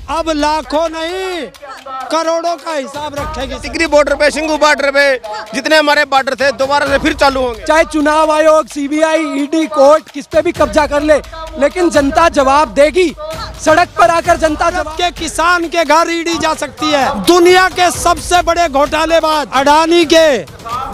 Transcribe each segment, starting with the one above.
अब लाखों नहीं करोड़ों का हिसाब रखेगी। टिकरी बॉर्डर पे, सिंगू बॉर्डर पे जितने हमारे बॉर्डर थे दोबारा से फिर चालू होंगे। चाहे चुनाव आयोग, सीबीआई, ईडी, कोर्ट किस पे भी कब्जा कर ले, लेकिन जनता जवाब देगी। सड़क पर आकर जनता जवाब के किसान के घर ईडी जा सकती है। दुनिया के सबसे बड़े घोटालेबाज अडानी के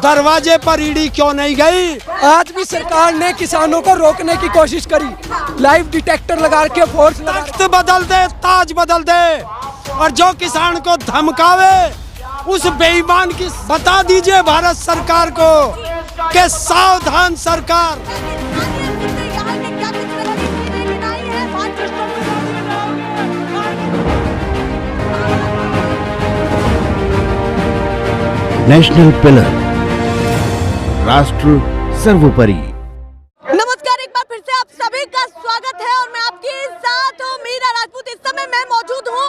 दरवाजे पर ईडी क्यों नहीं गई? आज भी सरकार ने किसानों को रोकने की कोशिश करी, लाइव डिटेक्टर लगा के फोर्स तख्त बदल दे, ताज बदल दे, और जो किसान को धमकावे उस बेईमान की बता दीजिए भारत सरकार को कि सावधान सरकार। नेशनल पिलर, राष्ट्र सर्वोपरि। नमस्कार, एक बार फिर से आप सभी का स्वागत है और मैं आपके साथ हूँ मीरा राजपूत। इस समय मैं मौजूद हूँ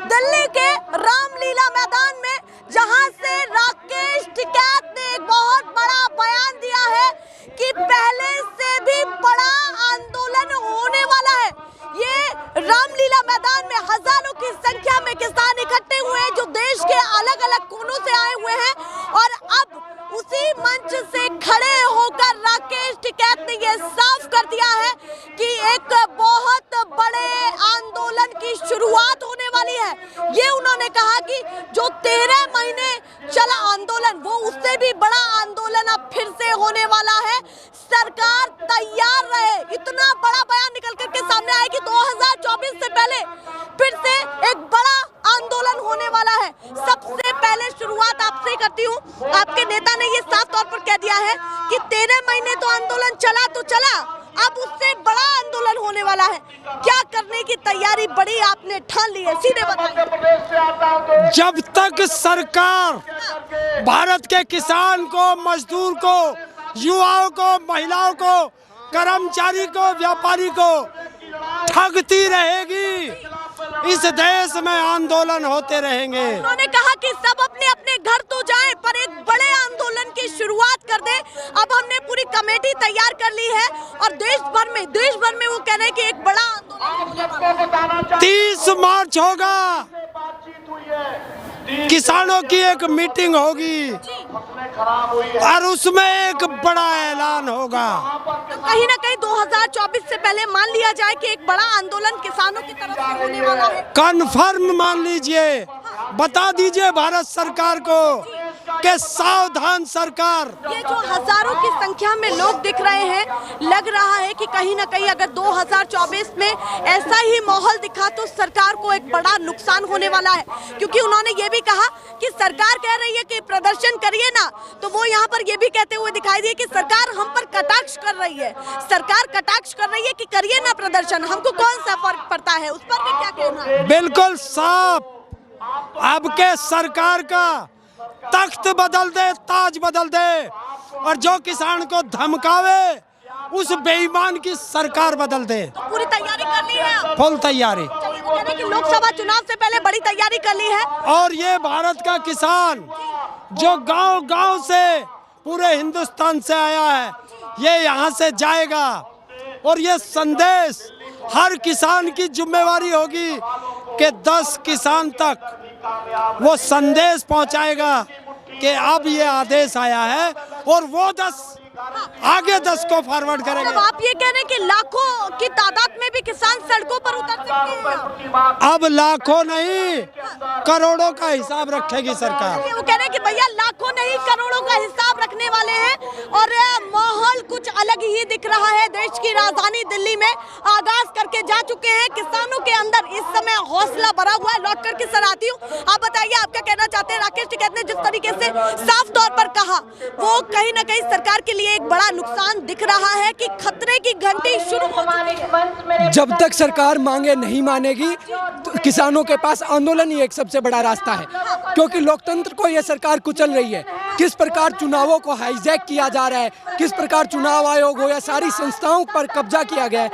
दिल्ली के रामलीला मैदान में, जहाँ से राकेश टिकैत ने एक बहुत बड़ा बयान दिया है कि पहले से भी बड़ा आंदोलन होने वाला है। ये रामलीला मैदान में हजारों की संख्या में किसान इकट्ठे हुए हैं जो देश के अलग अलग कोनों से आए हुए हैं, और अब उसी मंच से खड़े होकर राकेश टिकैत ने यह साफ कर दिया है कि एक बहुत बड़े आंदोलन की शुरुआत होने वाली है। ये उन्होंने कहा कि जो 13 महीने चला आंदोलन, वो उससे भी बड़ा आंदोलन अब फिर से होने वाला है। सरकार तैयार रहे। इतना बड़ा बयान निकल करके सामने आया कि 2024 से पहले फिर से एक बड़ा आंदोलन होने वाला है। सबसे पहले शुरुआत आपसे करती हूँ। आपके नेता ने ये साफ तौर पर कह दिया है कि 13 महीने तो आंदोलन चला तो चला, अब उससे बड़ा आंदोलन होने वाला है। क्या करने की तैयारी बड़ी आपने ठान ली है, सीधे बताइए। जब तक सरकार भारत के किसान को, मजदूर को, युवाओं को, महिलाओं को, कर्मचारी को, व्यापारी को ठगती रहेगी, इस देश में आंदोलन होते रहेंगे। उन्होंने कहा कि सब अपने अपने घर तो जाएं, पर एक बड़े आंदोलन की शुरुआत कर दे। अब हमने पूरी कमेटी तैयार कर ली है और देश भर में वो कह रहे हैं कि एक बड़ा आंदोलन 30 मार्च होगा, किसानों की एक मीटिंग होगी और उसमें एक बड़ा ऐलान होगा। तो कहीं ना कहीं 2024 से पहले मान लिया जाए कि एक बड़ा आंदोलन किसानों की तरफ से होने वाला है। कन्फर्म मान लीजिए, बता दीजिए भारत सरकार को कि सावधान सरकार। ये जो हजारों की संख्या में लोग दिख रहे हैं, लग रहा है कि कहीं ना कहीं अगर 2024 में ऐसा ही माहौल दिखा तो सरकार को एक बड़ा नुकसान होने वाला है। क्योंकि उन्होंने ये भी कहा कि सरकार कह रही है कि प्रदर्शन करिए ना, तो वो यहाँ पर ये भी कहते हुए दिखाई दिए कि सरकार हम पर कटाक्ष कर रही है। सरकार कटाक्ष कर रही है कि करिए ना प्रदर्शन, हमको कौन सा फर्क पड़ता है, उस पर भी क्या कहना है? बिल्कुल साफ। अब के सरकार का तख्त बदल दे, ताज बदल दे, और जो किसान को धमकावे उस बेईमान की सरकार बदल दे। तो पूरी तैयारी कर ली है आप? फुल तैयारी। चलिए, वो कह रहे हैं कि लोकसभा चुनाव से पहले बड़ी तैयारी कर ली है। और ये भारत का किसान जो गांव-गांव से पूरे हिंदुस्तान से आया है, ये यहाँ से जाएगा और ये संदेश हर किसान की जिम्मेवारी होगी कि 10 किसान तक वो संदेश पहुंचाएगा कि अब ये आदेश आया है, और वो 10 आगे 10 को फॉरवर्ड करेंगे। अब आप ये कह रहे हैं कि लाखों की तादाद में भी किसान सड़कों पर उतर सकते हैं। अब लाखों नहीं करोड़ों का हिसाब रखेगी सरकार। वो कह रहे हैं कि भैया लाखों नहीं करोड़ों का हिसाब रखने वाले हैं, और माहौल कुछ अलग ही दिख रहा है। देश की राजधानी दिल्ली में आगाज करके जा चुके हैं। किसानों के अंदर इस समय हौसला भरा हुआ है। लौट कर के सर आती हूँ, आप बताइए आप क्या कहना चाहते हैं? राकेश टिकैत ने जिस तरीके से साफ तौर पर कहा, वो कहीं ना कहीं सरकार के लिए एक बड़ा नुकसान दिख रहा है कि खतरे की घंटी शुरू हो चुकी है। जब तक सरकार मांगे नहीं मानेगी, तो किसानों के पास आंदोलन ही एक सबसे बड़ा रास्ता है, क्योंकि लोकतंत्र को यह सरकार कुचल रही है। किस प्रकार चुनावों को हाईजैक किया जा रहा है, किस प्रकार चुनाव आयोग हो या सारी संस्थाओं पर कब्जा किया गया है,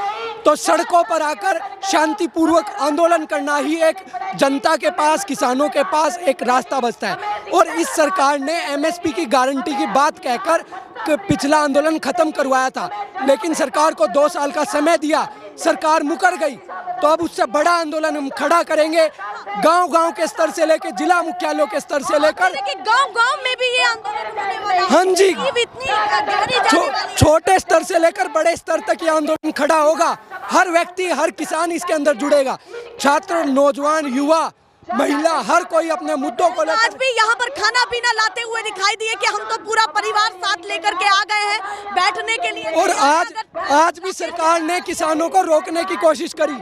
तो सड़कों पर आकर शांतिपूर्वक आंदोलन करना ही एक जनता के पास, किसानों के पास एक रास्ता बचता है। और इस सरकार ने एमएसपी की गारंटी की बात कहकर पिछला आंदोलन खत्म करवाया था, लेकिन सरकार को 2 साल का समय दिया। सरकार मुकर गई तो अब उससे बड़ा आंदोलन हम खड़ा करेंगे, गांव-गांव के स्तर से लेकर जिला मुख्यालयों के स्तर से लेकर गांव-गांव में भी ये आंदोलन होने वाला है। हाँ जी, इतनी गहरी जाने वाली है। छोटे स्तर से लेकर बड़े स्तर तक ये आंदोलन खड़ा होगा। हर व्यक्ति, हर किसान इसके अंदर जुड़ेगा, छात्र, नौजवान, युवा, महिला, हर कोई अपने मुद्दों को लेकर। आज भी यहाँ पर खाना पीना लाते हुए दिखाई दिए कि हम तो पूरा परिवार साथ लेकर के आ गए हैं बैठने के लिए। और आज भी सरकार ने किसानों को रोकने की कोशिश करी,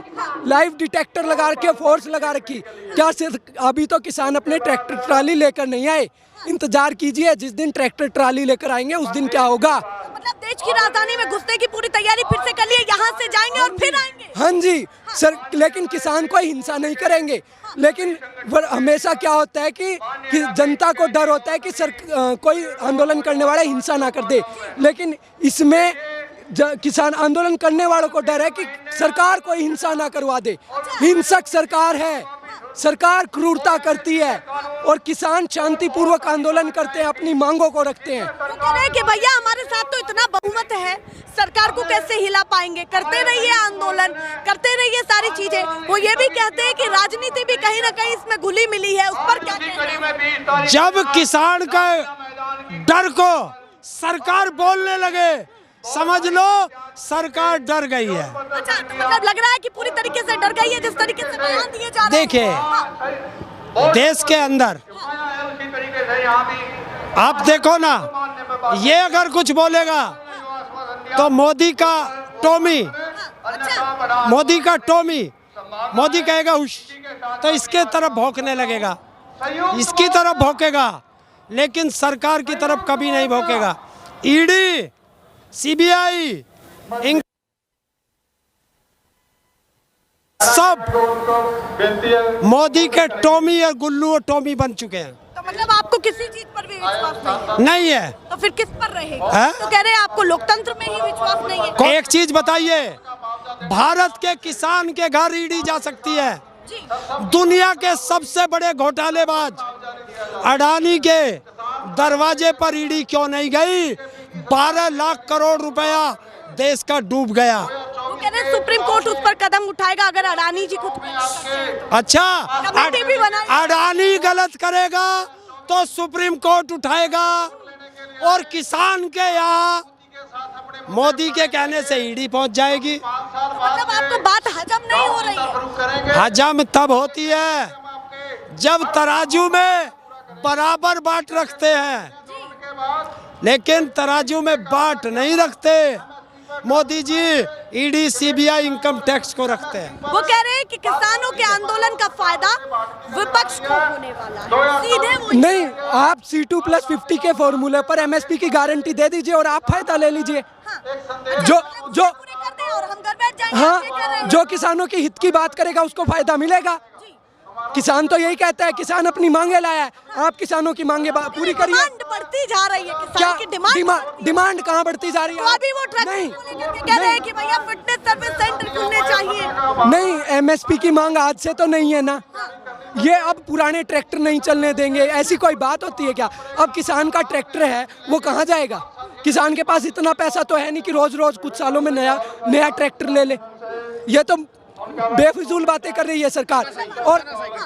लाइव डिटेक्टर लगा रखे, फोर्स लगा रखी। क्या सिर्फ अभी तो किसान अपने ट्रैक्टर ट्राली लेकर नहीं आए, इंतजार कीजिए, जिस दिन ट्रैक्टर ट्राली लेकर आएंगे उस दिन क्या होगा। मतलब देश की राजधानी में घुसने की पूरी तैयारी फिर से कर लिए, यहाँ से जाएंगे और फिर आएंगे। हाँ जी सर, लेकिन किसान कोई हिंसा नहीं करेंगे। लेकिन हमेशा क्या होता है कि जनता को डर होता है कि कोई आंदोलन करने वाला हिंसा ना कर दे, लेकिन इसमें किसान आंदोलन करने वालों को डर है कि सरकार कोई हिंसा ना करवा दे। हिंसक सरकार है, सरकार क्रूरता करती है और किसान शांतिपूर्वक आंदोलन करते हैं, अपनी मांगों को रखते हैं। वो कह रहे हैं कि भैया हमारे साथ तो इतना बहुमत है, सरकार को कैसे हिला पाएंगे, करते रहिए आंदोलन, करते रहिए सारी चीजें। वो ये भी कहते हैं कि राजनीति भी कहीं ना कहीं इसमें घुली मिली है, उस पर क्या कहना है? जब किसान का डर को सरकार बोलने लगे, समझ लो सरकार डर गई है। अच्छा, तो मतलब लग रहा है कि पूरी तरीके से डर गई है जिस तरीके से बयान दिए जा रहे हैं। देखिए, देश के अंदर आप देखो ना, ये अगर कुछ बोलेगा तो मोदी का टोमी, मोदी कहेगा हुश, तो इसके तरफ भौंकने लगेगा, इसकी तरफ भौंकेगा, लेकिन सरकार की तरफ कभी नहीं भौंकेगा। ईडी, सीबीआई, सब मोदी के टॉमी और गुल्लू और टॉमी बन चुके हैं। तो मतलब आपको किसी चीज पर भी विश्वास नहीं है तो फिर किस पर रहेगा? है? तो कह रहे हैं आपको लोकतंत्र में ही विश्वास नहीं है। एक चीज बताइए, भारत के किसान के घर ईडी जा सकती है। दुनिया के सबसे बड़े घोटालेबाज अडानी के दरवाजे पर ईडी क्यों नहीं गई? 12 लाख करोड़ रुपया देश का डूब गया। वो कह रहे हैं सुप्रीम कोर्ट उस पर कदम उठाएगा अगर अडानी जी खुद। अच्छा, कमेटी भी बनाई। अडानी गलत करेगा तो सुप्रीम कोर्ट उठाएगा, और किसान के यहाँ मोदी के कहने से ईडी पहुंच जाएगी। मतलब आपको बात हजम नहीं हो रही है? हजम तब होती है जब तराजू में बराबर बाट रखते हैं, लेकिन तराजू में बाट नहीं रखते। Modi ji ED, CBI, income tax को रखते हैं। वो कह रहे हैं कि किसानों के आंदोलन का फायदा विपक्ष को होने वाला है। सीधे वो नहीं, आप C2+50 के फॉर्मूले पर MSP की गारंटी दे दीजिए और आप फायदा ले लीजिए। जो पूरे कर दें और हम घर बैठ जाएंगे, आप ये कह रहे हाँ, हैं। जो किसानों के हित की बात करेगा उसको फायदा मिलेगा। किसान तो यही कहता है, किसान अपनी मांगे लाया है, आप किसानों की मांगे पूरी करिए। डिमांड बढ़ती जा रही है, क्या किसान की डिमांड कहाँ बढ़ती जा रही है? तो अभी वो ट्रक नहीं, को लेकर के कह रहे हैं कि भैया फिटनेस सर्विस सेंटर खुलने चाहिए। नहीं, MSP की मांग आज से तो नहीं है ना, ये अब पुराने ट्रैक्टर नहीं चलने देंगे, ऐसी कोई बात होती है क्या? अब किसान का ट्रैक्टर है वो कहाँ जाएगा? किसान के पास इतना पैसा तो है नहीं कि रोज रोज कुछ सालों में नया ट्रैक्टर ले ले। ये तो बेफिजूल बातें कर रही है सरकार।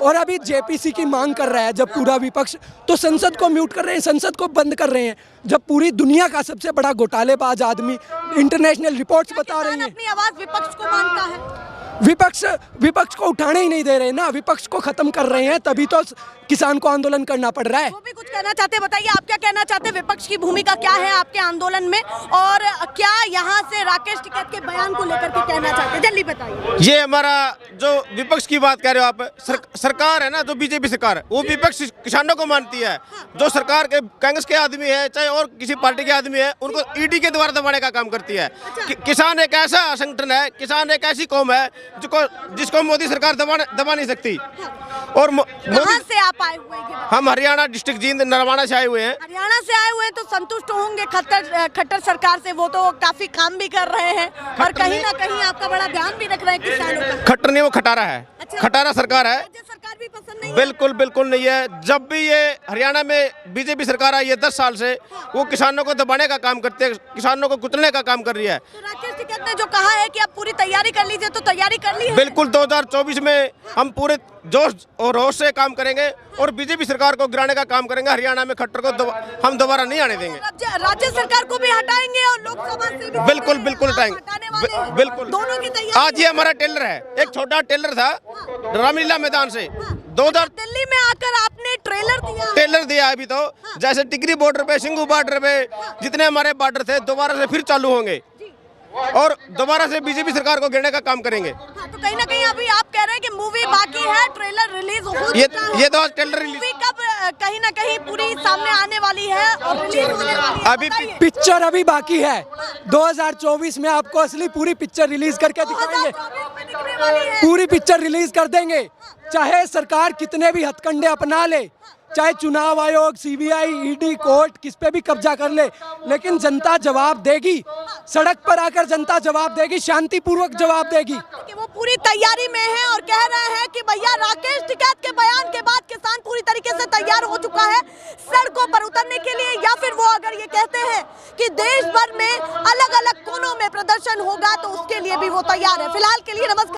और अभी JPC की मांग कर रहा है जब पूरा विपक्ष, तो संसद को म्यूट कर रहे हैं, संसद को बंद कर रहे हैं, जब पूरी दुनिया का सबसे बड़ा घोटालेबाज आदमी, इंटरनेशनल रिपोर्ट्स बता रही हैं। अपनी आवाज विपक्ष को मानता है। विपक्ष को उठाने ही नहीं दे रहे ना, विपक्ष को खत्म कर रहे हैं, तभी तो किसान को आंदोलन करना पड़ रहा है। वो भी कुछ कहना चाहते हैं, बताइए आप क्या कहना चाहते हैं? विपक्ष की भूमिका क्या है आपके आंदोलन में, और क्या यहाँ से राकेश टिकैत के बयान को लेकर के कहना चाहते हैं? जल्दी बताइए। ये हमारा जो विपक्ष की बात कह रहे हो आप, सरकार है ना, जो बीजेपी सरकार है, वो विपक्ष किसानों को मानती है। जो सरकार के कांग्रेस के आदमी है, चाहे और किसी पार्टी के आदमी है, उनको ईडी के द्वारा दबाने का काम करती है। किसान एक ऐसा संगठन है, किसान एक ऐसी कौम है जिसको मोदी सरकार दबा नहीं सकती। और कहाँ से आप आए हुए हैं? हम हरियाणा डिस्ट्रिक्ट जींद नरवाना से आए हुए हैं। हरियाणा से आए हुए हैं तो संतुष्ट होंगे खट्टर सरकार से, वो तो काफी काम भी कर रहे हैं और कहीं ना कहीं आपका बड़ा ध्यान भी रख रहे हैं किसानों का। खट्टर नहीं, वो खटारा है। अच्छा। खटारा सरकार है। राज्य सरकार भी पसंद नहीं है? बिल्कुल नहीं है। जब भी ये हरियाणा में बीजेपी सरकार आई है 10 साल से, वो किसानों को दबाने का काम करते हैं, किसानों को कुचलने का काम कर रही है। तो राकेश टिकैत ने जो कहा है कि आप पूरी तैयारी कर लीजिए, तो तैयारी कर ली है? बिल्कुल 2024 में हम पूरे जोश और होश से काम करेंगे और बीजेपी सरकार को गिराने का काम करेंगे। हरियाणा में खट्टर को हम दोबारा नहीं आने देंगे। राज्य सरकार को भी हटाएंगे और लोकसभा से भी बिल्कुल बिल्कुल हटाने वाले हटाएंगे। हैं। बिल्कुल दोनों की तैयारी। आज ये हमारा टेलर है, एक छोटा टेलर था रामलीला मैदान से 2000 दिल्ली में आकर आपने ट्रेलर दिया। टेलर दिया अभी तो, जैसे टिकरी बॉर्डर पे, सिंगू बॉर्डर पे जितने हमारे बॉर्डर थे दोबारा से फिर चालू होंगे और दोबारा से बीजेपी सरकार को गिरने का काम करेंगे। हाँ, तो कहीं ना कहीं अभी आप कह रहे हैं कि मूवी बाकी है, ट्रेलर रिलीज हो चुका है। ये तो आज टेलर रिलीज मूवी कब कहीं ना कहीं पूरी सामने आने वाली है और रिलीज होने वाली है? अभी बताइए। पिक्चर अभी बाकी है। 2024 में आपको असली पूरी पिक्चर रिलीज करके दिखाएंगे। 2024 में दिखने वाली है। पूरी पिक्चर रिलीज कर देंगे, चाहे सरकार कितने भी हथकंडे अपना ले, चाहे चुनाव आयोग, सीबीआई, ईडी, कोर्ट किस पे भी कब्जा कर ले, लेकिन जनता जवाब देगी। सड़क पर आकर जनता जवाब देगी, शांतिपूर्वक जवाब देगी। कि वो पूरी तैयारी में है और कह रहे हैं कि भैया राकेश टिकैत के बयान के बाद किसान पूरी तरीके से तैयार हो चुका है सड़कों पर उतरने के लिए, या फिर वो अगर ये कहते हैं कि देश भर में अलग अलग कोनों में प्रदर्शन होगा तो उसके लिए भी वो तैयार है। फिलहाल के लिए नमस्कार।